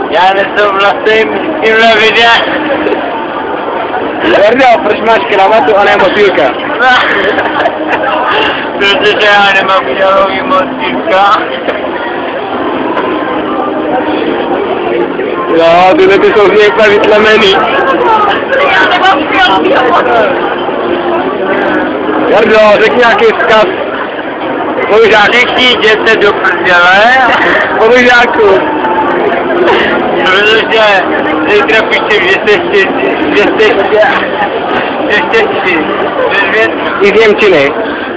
Já nesouhlasím s tímhle videem. Jardo, proč máš kravatu a ne motýlka? Protože já nemám žalový motýlka. Jo, tyhle ty jsou z něj úplně vytlemený. Já nemám žalový motýlka. Jardo, řekni nějaký vzkaz. Všichni jděte do prdele. Spolužáku. Protože zítra píšem, že jste I z Němčiny.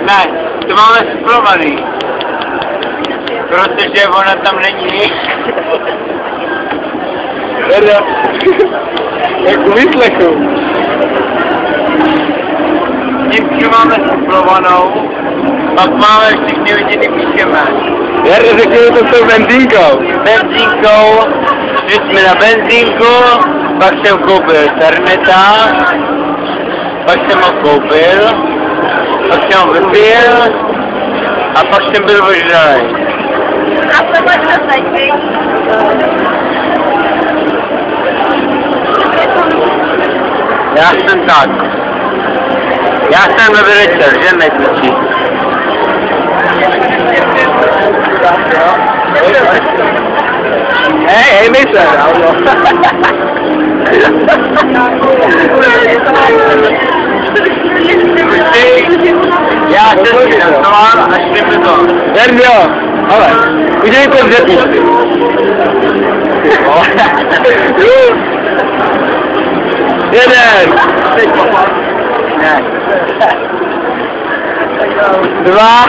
Ne, to máme suplovaný. Protože ona tam není. Jardo. Jak u výslechu. Němčinu máme suplovanou, pak máme všichni hodiny píšeme. Jardo, řekni mi to s tou benzínkou. Benzínkou, šli jsme na benzínku, pak jsem koupil Terneta, pak jsem ho koupil, pak jsem ho vypil a pak jsem byl ožralej. A to máš na sajtě? Já jsem tak. Já jsem velitel, že neklučí. Hej, my se, Já jsem si nastoval a šli mi to. Jardo, ale, udělej to vzdětí. Jeden. Ne. Dva.